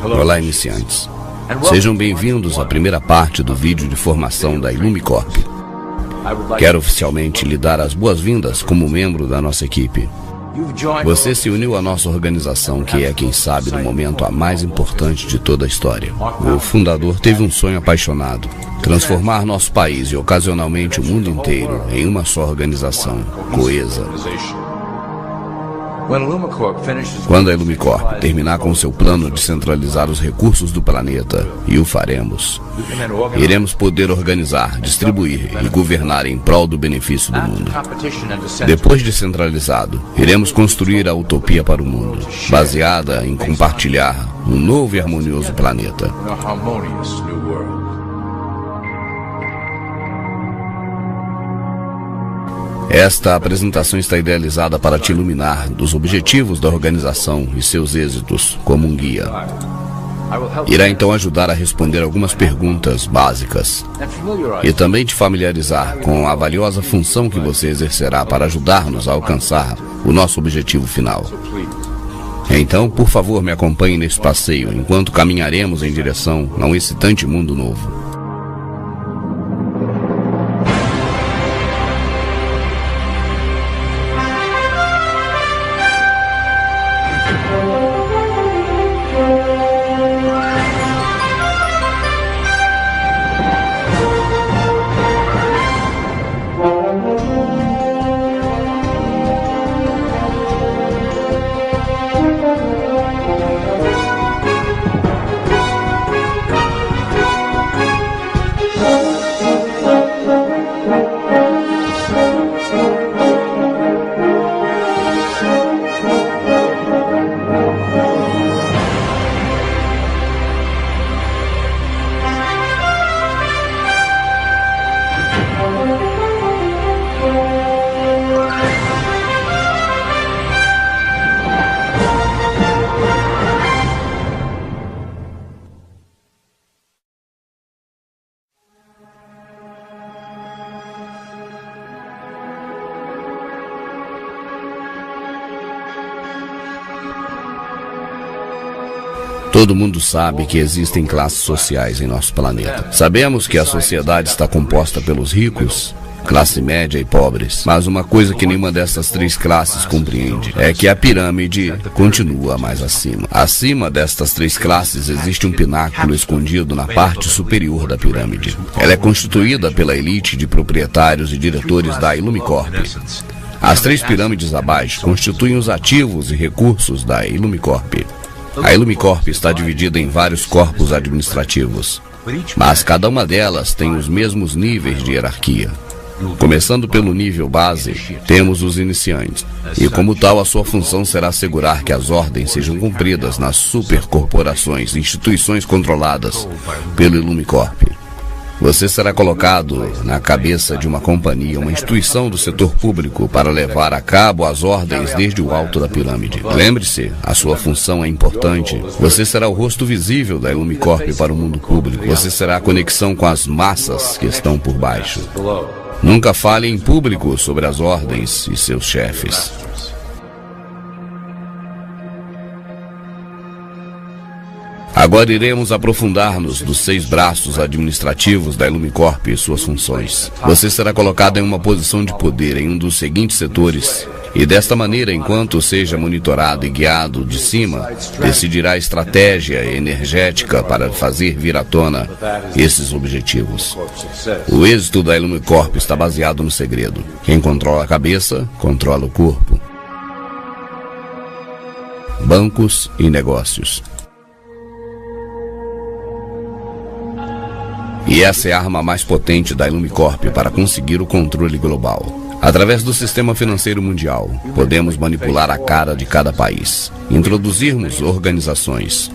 Olá, iniciantes. Sejam bem-vindos à primeira parte do vídeo de formação da Illumicorp. Quero oficialmente lhe dar as boas-vindas como membro da nossa equipe. Você se uniu à nossa organização, que é, quem sabe, no momento a mais importante de toda a história. O fundador teve um sonho apaixonado: transformar nosso país e ocasionalmente o mundo inteiro em uma só organização, coesa. Quando a Illumicorp terminar com seu plano de centralizar os recursos do planeta, e o faremos, iremos poder organizar, distribuir e governar em prol do benefício do mundo. Depois de centralizado, iremos construir a utopia para o mundo, baseada em compartilhar um novo e harmonioso planeta. Esta apresentação está idealizada para te iluminar dos objetivos da organização e seus êxitos como um guia. Irá então ajudar a responder algumas perguntas básicas e também te familiarizar com a valiosa função que você exercerá para ajudar-nos a alcançar o nosso objetivo final. Então, por favor, me acompanhe nesse passeio enquanto caminharemos em direção a um excitante mundo novo. Todo mundo sabe que existem classes sociais em nosso planeta. Sabemos que a sociedade está composta pelos ricos, classe média e pobres. Mas uma coisa que nenhuma dessas três classes compreende é que a pirâmide continua mais acima. Acima destas três classes existe um pináculo escondido na parte superior da pirâmide. Ela é constituída pela elite de proprietários e diretores da Illumicorp. As três pirâmides abaixo constituem os ativos e recursos da Illumicorp. A Illumicorp está dividida em vários corpos administrativos, mas cada uma delas tem os mesmos níveis de hierarquia. Começando pelo nível base, temos os iniciantes, e como tal a sua função será assegurar que as ordens sejam cumpridas nas supercorporações, instituições controladas pelo Illumicorp. Você será colocado na cabeça de uma companhia, uma instituição do setor público, para levar a cabo as ordens desde o alto da pirâmide. Lembre-se, a sua função é importante. Você será o rosto visível da Illumicorp para o mundo público. Você será a conexão com as massas que estão por baixo. Nunca fale em público sobre as ordens e seus chefes. Agora iremos aprofundar-nos dos 6 braços administrativos da Illumicorp e suas funções. Você será colocado em uma posição de poder em um dos seguintes setores, e desta maneira, enquanto seja monitorado e guiado de cima, decidirá a estratégia energética para fazer vir à tona esses objetivos. O êxito da Illumicorp está baseado no segredo. Quem controla a cabeça, controla o corpo. Bancos e negócios. E essa é a arma mais potente da Illumicorp para conseguir o controle global. Através do sistema financeiro mundial, podemos manipular a cara de cada país, introduzirmos organizações.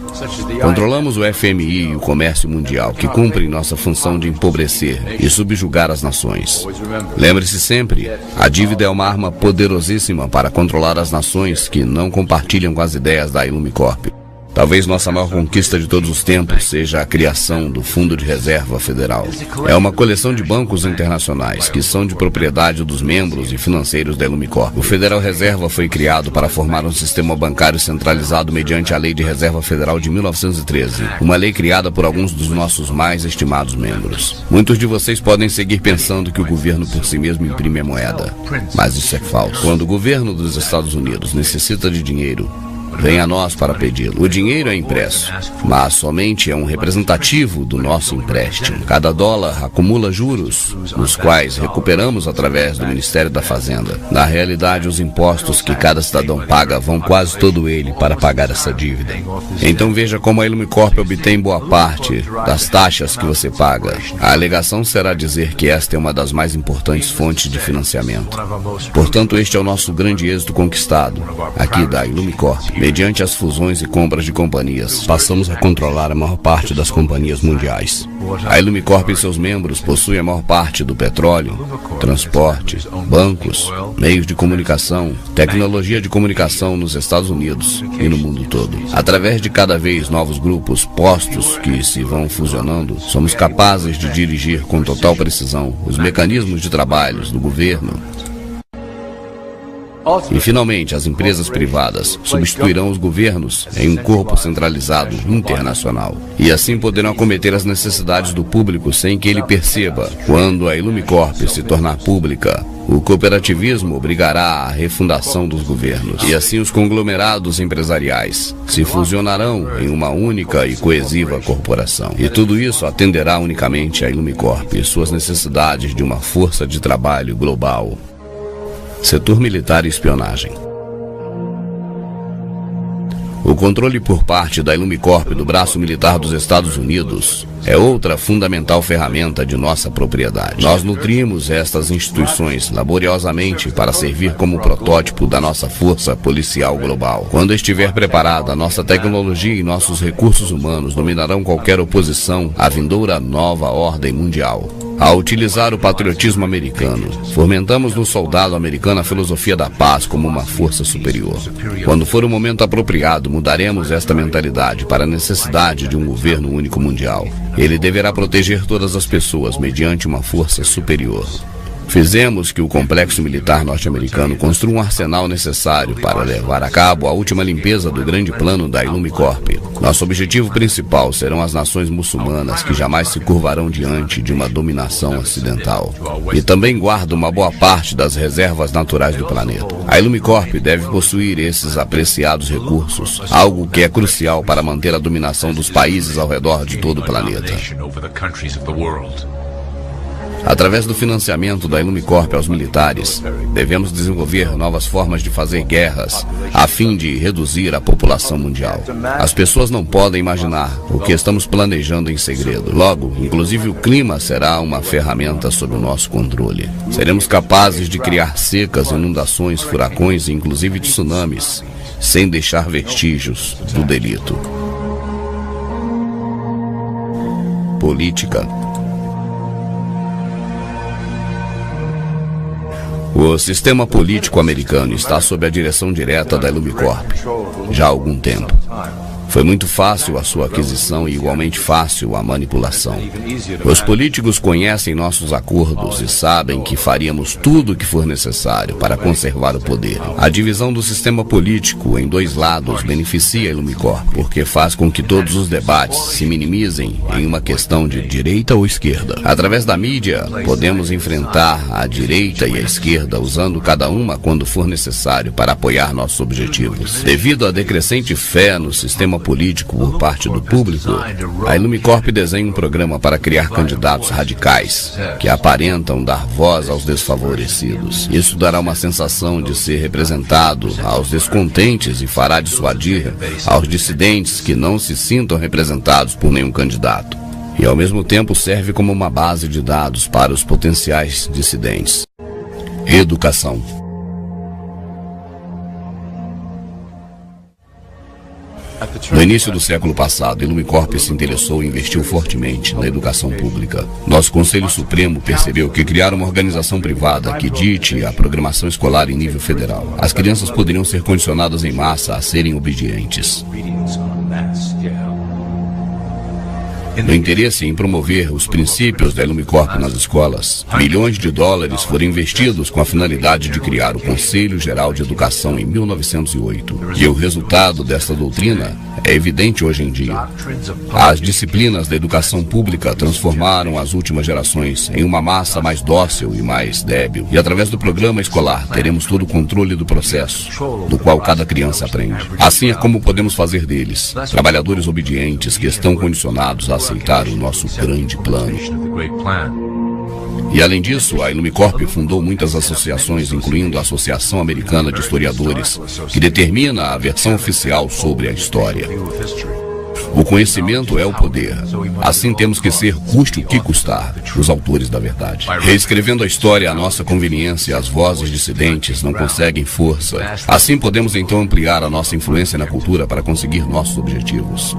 Controlamos o FMI e o comércio mundial, que cumprem nossa função de empobrecer e subjugar as nações. Lembre-se sempre, a dívida é uma arma poderosíssima para controlar as nações que não compartilham com as ideias da Illumicorp. Talvez nossa maior conquista de todos os tempos seja a criação do Fundo de Reserva Federal. É uma coleção de bancos internacionais que são de propriedade dos membros e financeiros da Ilumicorp. O Federal Reserva foi criado para formar um sistema bancário centralizado mediante a Lei de Reserva Federal de 1913, uma lei criada por alguns dos nossos mais estimados membros. Muitos de vocês podem seguir pensando que o governo por si mesmo imprime a moeda, mas isso é falso. Quando o governo dos Estados Unidos necessita de dinheiro, vem a nós para pedi-lo. O dinheiro é impresso, mas somente é um representativo do nosso empréstimo. Cada dólar acumula juros, os quais recuperamos através do Ministério da Fazenda. Na realidade, os impostos que cada cidadão paga vão quase todo ele para pagar essa dívida. Então veja como a Ilumicorp obtém boa parte das taxas que você paga. A alegação será dizer que esta é uma das mais importantes fontes de financiamento. Portanto, este é o nosso grande êxito conquistado, aqui da Ilumicorp. Mediante as fusões e compras de companhias, passamos a controlar a maior parte das companhias mundiais. A Ilumicorp e seus membros possuem a maior parte do petróleo, transporte, bancos, meios de comunicação, tecnologia de comunicação nos Estados Unidos e no mundo todo. Através de cada vez novos grupos postos que se vão fusionando, somos capazes de dirigir com total precisão os mecanismos de trabalhos do governo. E, finalmente, as empresas privadas substituirão os governos em um corpo centralizado internacional. E assim poderão acometer as necessidades do público sem que ele perceba. Quando a Ilumicorp se tornar pública, o cooperativismo obrigará à refundação dos governos. E assim os conglomerados empresariais se fusionarão em uma única e coesiva corporação. E tudo isso atenderá unicamente à Ilumicorp e suas necessidades de uma força de trabalho global. Setor militar e espionagem. O controle por parte da Ilumicorp do braço militar dos Estados Unidos é outra fundamental ferramenta de nossa propriedade. Nós nutrimos estas instituições laboriosamente para servir como protótipo da nossa força policial global. Quando estiver preparada, nossa tecnologia e nossos recursos humanos dominarão qualquer oposição à vindoura nova ordem mundial. Ao utilizar o patriotismo americano, fomentamos no soldado americano a filosofia da paz como uma força superior. Quando for o momento apropriado, mudaremos esta mentalidade para a necessidade de um governo único mundial. Ele deverá proteger todas as pessoas mediante uma força superior. Fizemos que o complexo militar norte-americano construa um arsenal necessário para levar a cabo a última limpeza do grande plano da Ilumicorp. Nosso objetivo principal serão as nações muçulmanas que jamais se curvarão diante de uma dominação ocidental. E também guarda uma boa parte das reservas naturais do planeta. A Ilumicorp deve possuir esses apreciados recursos, algo que é crucial para manter a dominação dos países ao redor de todo o planeta. Através do financiamento da Ilumicorp aos militares, devemos desenvolver novas formas de fazer guerras, a fim de reduzir a população mundial. As pessoas não podem imaginar o que estamos planejando em segredo. Logo, inclusive o clima será uma ferramenta sob o nosso controle. Seremos capazes de criar secas, inundações, furacões e inclusive tsunamis, sem deixar vestígios do delito. Política. O sistema político americano está sob a direção direta da Ilumicorp já há algum tempo. Foi muito fácil a sua aquisição e igualmente fácil a manipulação. Os políticos conhecem nossos acordos e sabem que faríamos tudo o que for necessário para conservar o poder. A divisão do sistema político em dois lados beneficia a Ilumicorp, porque faz com que todos os debates se minimizem em uma questão de direita ou esquerda. Através da mídia, podemos enfrentar a direita e a esquerda, usando cada uma quando for necessário para apoiar nossos objetivos. Devido à decrescente fé no sistema político por parte do público, a Ilumicorp desenha um programa para criar candidatos radicais que aparentam dar voz aos desfavorecidos. Isso dará uma sensação de ser representado aos descontentes e fará dissuadir aos dissidentes que não se sintam representados por nenhum candidato. E ao mesmo tempo serve como uma base de dados para os potenciais dissidentes. Educação. No início do século passado, a Ilumicorp se interessou e investiu fortemente na educação pública. Nosso Conselho Supremo percebeu que criar uma organização privada que dite a programação escolar em nível federal, as crianças poderiam ser condicionadas em massa a serem obedientes. No interesse em promover os princípios da Ilumicorp nas escolas, milhões de dólares foram investidos com a finalidade de criar o Conselho Geral de Educação em 1908. E o resultado desta doutrina é evidente hoje em dia. As disciplinas da educação pública transformaram as últimas gerações em uma massa mais dócil e mais débil. E através do programa escolar teremos todo o controle do processo, do qual cada criança aprende. Assim é como podemos fazer deles trabalhadores obedientes que estão condicionados a aceitar o nosso grande plano. E além disso, a Ilumicorp fundou muitas associações, incluindo a Associação Americana de Historiadores, que determina a versão oficial sobre a história. O conhecimento é o poder. Assim temos que ser, custe o que custar, os autores da verdade. Reescrevendo a história à nossa conveniência, as vozes dissidentes não conseguem força. Assim podemos então ampliar a nossa influência na cultura para conseguir nossos objetivos.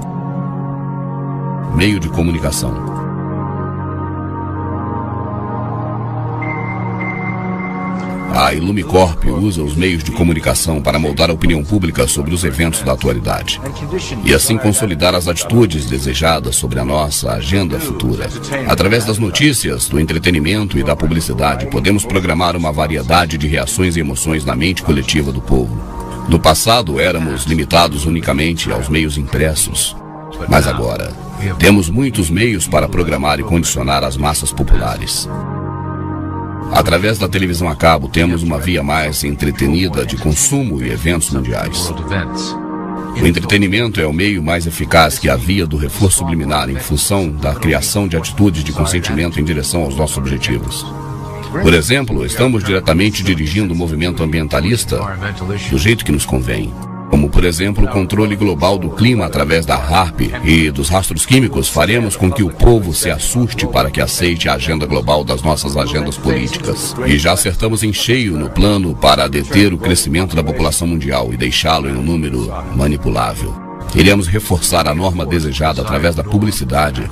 Meio de comunicação. A Ilumicorp usa os meios de comunicação para moldar a opinião pública sobre os eventos da atualidade e assim consolidar as atitudes desejadas sobre a nossa agenda futura. Através das notícias, do entretenimento e da publicidade, podemos programar uma variedade de reações e emoções na mente coletiva do povo. No passado, éramos limitados unicamente aos meios impressos, mas agora temos muitos meios para programar e condicionar as massas populares. Através da televisão a cabo, temos uma via mais entretenida de consumo e eventos mundiais. O entretenimento é o meio mais eficaz que a via do reforço subliminar em função da criação de atitudes de consentimento em direção aos nossos objetivos. Por exemplo, estamos diretamente dirigindo o movimento ambientalista do jeito que nos convém. Como, por exemplo, o controle global do clima através da HAARP e dos rastros químicos, faremos com que o povo se assuste para que aceite a agenda global das nossas agendas políticas. E já acertamos em cheio no plano para deter o crescimento da população mundial e deixá-lo em um número manipulável. Iremos reforçar a norma desejada através da publicidade,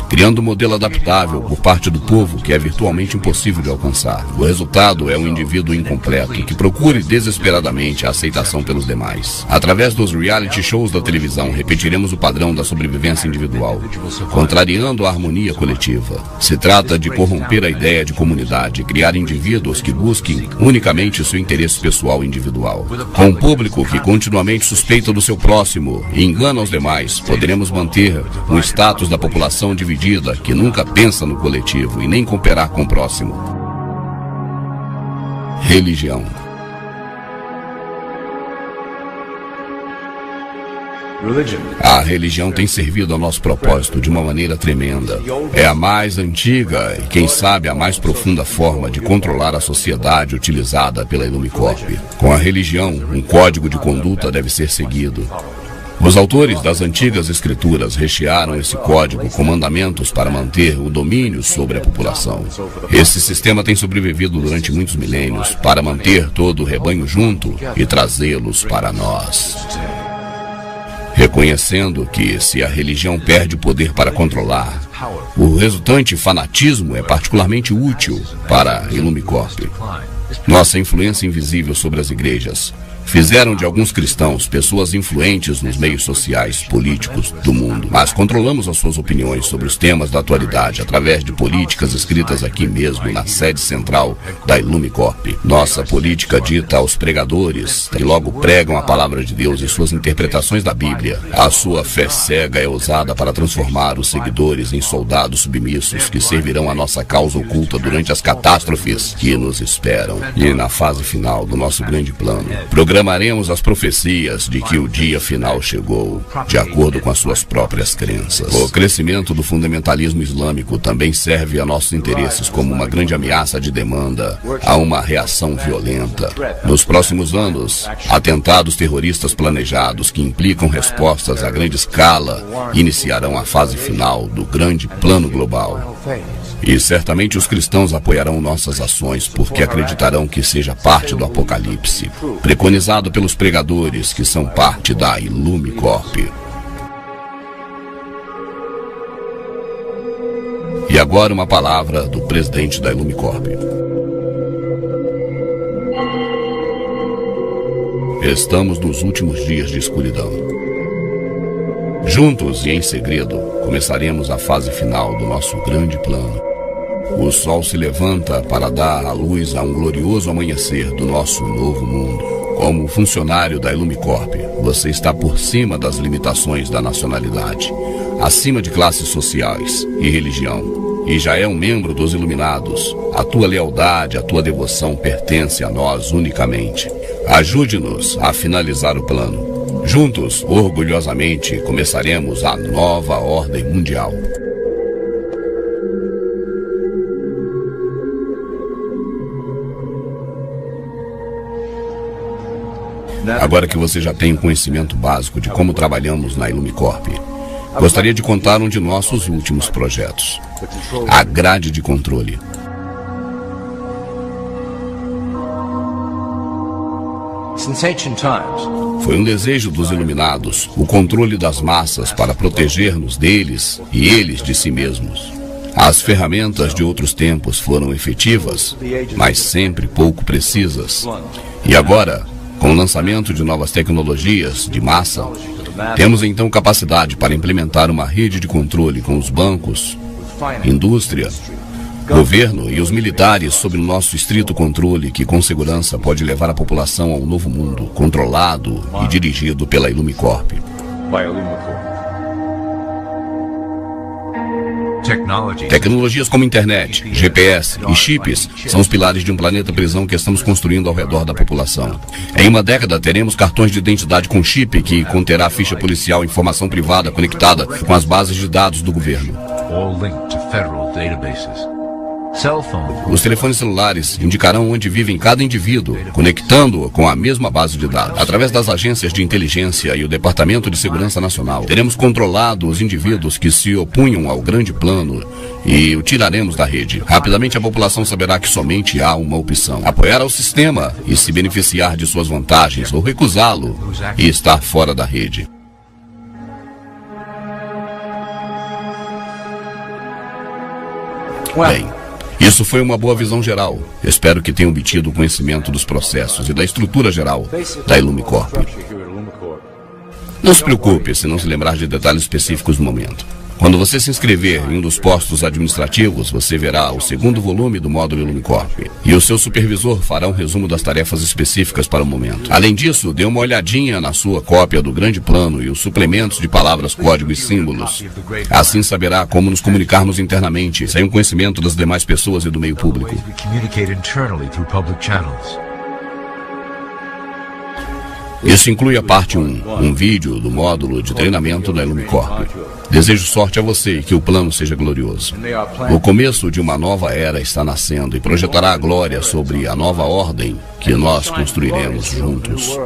criando um modelo adaptável por parte do povo que é virtualmente impossível de alcançar. O resultado é um indivíduo incompleto que procure desesperadamente a aceitação pelos demais. Através dos reality shows da televisão, repetiremos o padrão da sobrevivência individual, contrariando a harmonia coletiva. Se trata de corromper a ideia de comunidade, criar indivíduos que busquem unicamente seu interesse pessoal individual. Com um público que continuamente suspeita do seu próximo e engana os demais, poderemos manter um status da população dividida que nunca pensa no coletivo e nem cooperar com o próximo. Religião. A religião tem servido ao nosso propósito de uma maneira tremenda. É a mais antiga e, quem sabe, a mais profunda forma de controlar a sociedade utilizada pela Ilumicorp. Com a religião, um código de conduta deve ser seguido. Os autores das antigas escrituras rechearam esse código com mandamentos para manter o domínio sobre a população. Esse sistema tem sobrevivido durante muitos milênios para manter todo o rebanho junto e trazê-los para nós. Reconhecendo que, se a religião perde o poder para controlar, o resultante fanatismo é particularmente útil para a Ilumicorp. Nossa influência invisível sobre as igrejas fizeram de alguns cristãos pessoas influentes nos meios sociais, políticos do mundo. Mas controlamos as suas opiniões sobre os temas da atualidade através de políticas escritas aqui mesmo na sede central da Ilumicorp. Nossa política dita aos pregadores, que logo pregam a palavra de Deus e suas interpretações da Bíblia. A sua fé cega é usada para transformar os seguidores em soldados submissos que servirão a nossa causa oculta durante as catástrofes que nos esperam. E na fase final do nosso grande plano, programaremos as profecias de que o dia final chegou, de acordo com as suas próprias crenças. O crescimento do fundamentalismo islâmico também serve a nossos interesses como uma grande ameaça de demanda a uma reação violenta. Nos próximos anos, atentados terroristas planejados que implicam respostas a grande escala iniciarão a fase final do grande plano global. E certamente os cristãos apoiarão nossas ações porque acreditarão que seja parte do Apocalipse, preconizado pelos pregadores que são parte da Ilumicorp. E agora uma palavra do presidente da Ilumicorp. Estamos nos últimos dias de escuridão. Juntos e em segredo, começaremos a fase final do nosso grande plano. O sol se levanta para dar a luz a um glorioso amanhecer do nosso novo mundo. Como funcionário da Illumicorp, você está por cima das limitações da nacionalidade, acima de classes sociais e religião, e já é um membro dos Iluminados. A tua lealdade, a tua devoção pertence a nós unicamente. Ajude-nos a finalizar o plano. Juntos, orgulhosamente, começaremos a nova ordem mundial. Agora que você já tem um conhecimento básico de como trabalhamos na Illumicorp, gostaria de contar um de nossos últimos projetos, a grade de controle. Foi um desejo dos Iluminados, o controle das massas para proteger-nos deles e eles de si mesmos. As ferramentas de outros tempos foram efetivas, mas sempre pouco precisas. E agora, com o lançamento de novas tecnologias de massa, temos então capacidade para implementar uma rede de controle com os bancos, indústria, governo e os militares sob o nosso estrito controle, que com segurança pode levar a população a um novo mundo, controlado e dirigido pela Illumicorp. Tecnologias como internet, GPS e chips são os pilares de um planeta prisão que estamos construindo ao redor da população. Em uma década teremos cartões de identidade com chip que conterá ficha policial e informação privada conectada com as bases de dados do governo. Os telefones celulares indicarão onde vive cada indivíduo, conectando-o com a mesma base de dados. Através das agências de inteligência e o Departamento de Segurança Nacional, teremos controlado os indivíduos que se opunham ao grande plano e o tiraremos da rede. Rapidamente a população saberá que somente há uma opção: apoiar ao sistema e se beneficiar de suas vantagens, ou recusá-lo e estar fora da rede. Bem, isso foi uma boa visão geral. Espero que tenham obtido o conhecimento dos processos e da estrutura geral da Illumicorp. Não se preocupe se não se lembrar de detalhes específicos no momento. Quando você se inscrever em um dos postos administrativos, você verá o segundo volume do módulo Illumicorp. E o seu supervisor fará um resumo das tarefas específicas para o momento. Além disso, dê uma olhadinha na sua cópia do grande plano e os suplementos de palavras, código e símbolos. Assim saberá como nos comunicarmos internamente, sem o conhecimento das demais pessoas e do meio público. Isso inclui a parte 1, um vídeo do módulo de treinamento da Illumicorp. Desejo sorte a você e que o plano seja glorioso. O começo de uma nova era está nascendo e projetará a glória sobre a nova ordem que nós construiremos juntos.